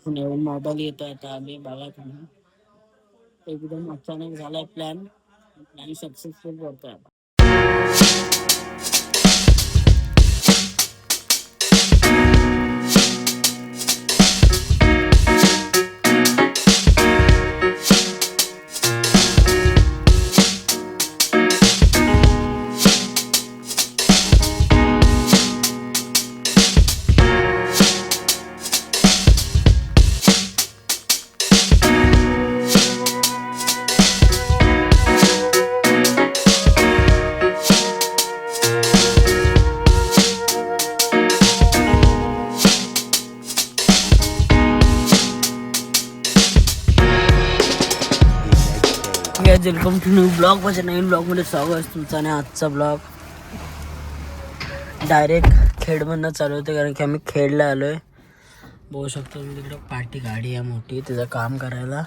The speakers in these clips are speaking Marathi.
नवीन मोबाईल येतो आता आम्ही बघा तुम्ही. एकदम अचानक झालाय प्लॅन. प्लॅन सक्सेसफुल करतोय आता. Welcome to new blog. माझ्या नवीन ब्लॉगमध्ये स्वागत आहे तुमचं. आणि आजचा ब्लॉग डायरेक्ट खेडमधनं चालू होते, कारण की आम्ही खेडला आलो आहे. बघू शकतो मी तिकडं पार्टी गाडी आहे मोठी तिचं काम करायला.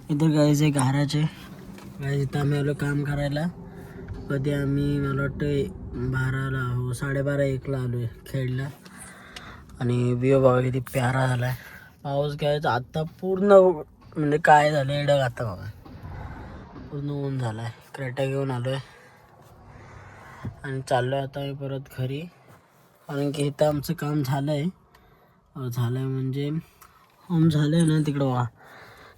इथं गाईज आहे घराचे गाईज. इथं आम्ही आलो काम करायला. कधी आम्ही मला वाटतं 12ला 12:30-1ला आलो आहे खेडला. आणि व्ह्यू बघा किती प्यारा झाला आहे. पाऊस घ्यायचा आता पूर्ण म्हणजे काय झालं एवढं आता बघा पूर्ण ऊन झाला आहे. क्रेटा घेऊन आलो आहे आणि चाललो आहे आता मी परत घरी, कारण की इथं आमचं काम झालं आहे. म्हणजे होम झालं आहे ना. तिकडं वा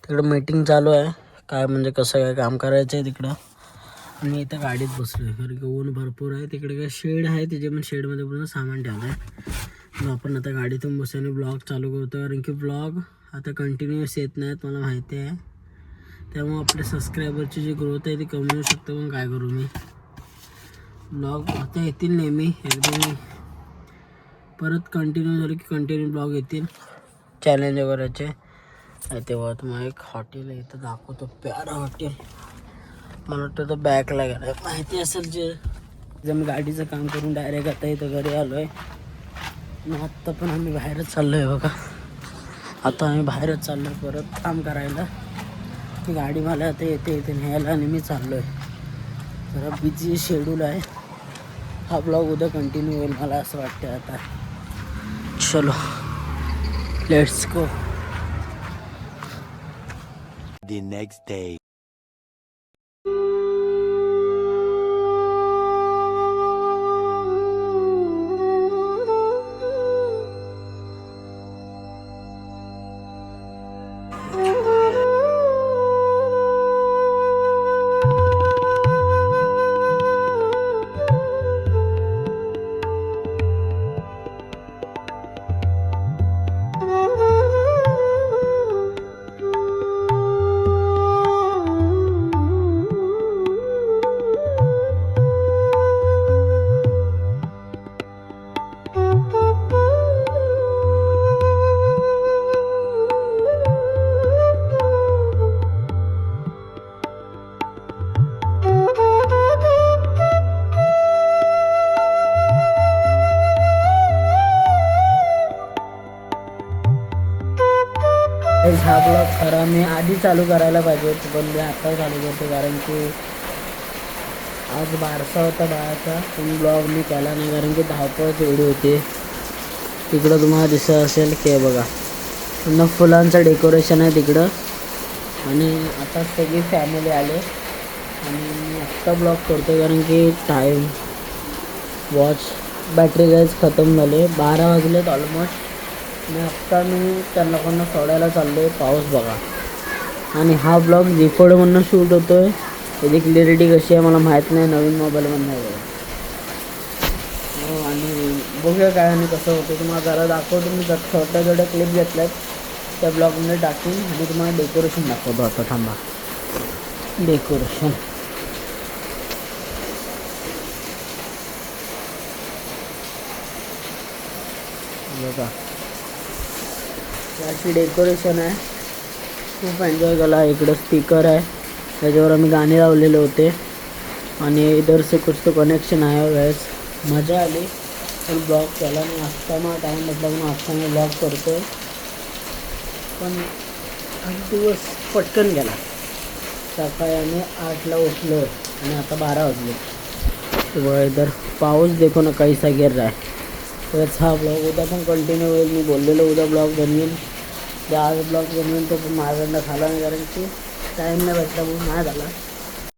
तिकडं मीटिंग चालू आहे काय म्हणजे कसं काय काम करायचं आहे तिकडं. आणि इथं गाडीत बसलो आहे कारण की ऊन भरपूर आहे. तिकडे काय शेड आहे तिचे पण शेडमध्ये पूर्ण सामान ठेवलं आहे. मग आपण आता गाडीतून बसून ब्लॉग चालू करतो, कारण की ब्लॉग आता कंटिन्युअस येत नाहीत मला माहिती आहे. त्यामुळे आपल्या सबस्क्रायबरची जी ग्रोथ आहे ती कमी होऊ शकते. पण काय करू मी, ब्लॉग आता येतील नेहमी. एकदम परत कंटिन्यू झालं की कंटिन्यू ब्लॉग येतील चॅलेंज वगैरेचे. तेव्हा तुम्हाला एक हॉटेल आहे इथं दाखवतो, प्यारा हॉटेल. मला वाटतं तर बॅकला गेला माहिती असेल जे मी गाडीचं काम करून डायरेक्ट आता इथं घरी आलो आहे. मग आत्ता पण आम्ही बाहेरच चाललो आहे बघा. आता आम्ही बाहेरच चाललो आहे परत काम करायला. गाडी मला आता येते न्यायला आणि मी चाललो आहे. जरा बिझी शेड्यूल आहे. हा ब्लॉग उद्या कंटिन्यू होईल मला असं वाटतं आता. चलो let's go. The next day. हा ब्लॉग खरा मी आधी चालू करायला पाहिजे पण मी आता चालू करतो, कारण की आज बारसा होता बाळाचा. पण ब्लॉग मी केला नाही कारण की धावपळ एवढी होती. तिकडं तुम्हाला दिसत असेल की बघा पूर्ण फुलांचं डेकोरेशन आहे तिकडं. आणि आता सगळी फॅमिली आले आणि मी आत्ता ब्लॉग करतो कारण की टाईम वॉच बॅटरी गाईज खतम झाले. 12 वाजलेत ऑलमोस्ट. आणि आत्ता मी त्यांना लोकांना सोडायला चाललो आहे. पाऊस बघा. आणि हा ब्लॉग रिफोडमधनं शूट होतो आहे. त्याची क्लिअरिटी कशी आहे मला माहीत नाही, नवीन मोबाईलमधनं आहे बघा. आणि बघूया काय आणि कसं होतं तुम्हाला जरा दाखवतो. मी छोट्या क्लिप घेतल्या आहेत त्या ब्लॉगमध्ये टाकून आणि तुम्हाला डेकोरेशन दाखवतो. आता थांबा. डेकोरेशन बघा अशी डेकोरेशन आहे. खूप एन्जॉय केला. इकडं स्पीकर आहे त्याच्यावर आम्ही गाणे लावलेले होते. आणि इधर से कुछ तो कनेक्शन आहे वैस मजा आली. पण ब्लॉग केला मी आत्ता मग टाईम भेटला म्हणून आत्ता मी ब्लॉग करतो. पण हा दिवस पटकन गेला. सकाळी आम्ही 8ला उठलो आणि आता 12 वाजले. तो इधर पाऊस देखो ना कैसा गिर रहा है. तर हा ब्लॉग उद्या पण कंटिन्यू होईल. मी बोललेलो उद्या ब्लॉग बनवेल. आज ब्लॉग बनवून तो पण माझ्याकडनं झाला नाही कारण की टाईम नाही भेटला म्हणून नाही झाला.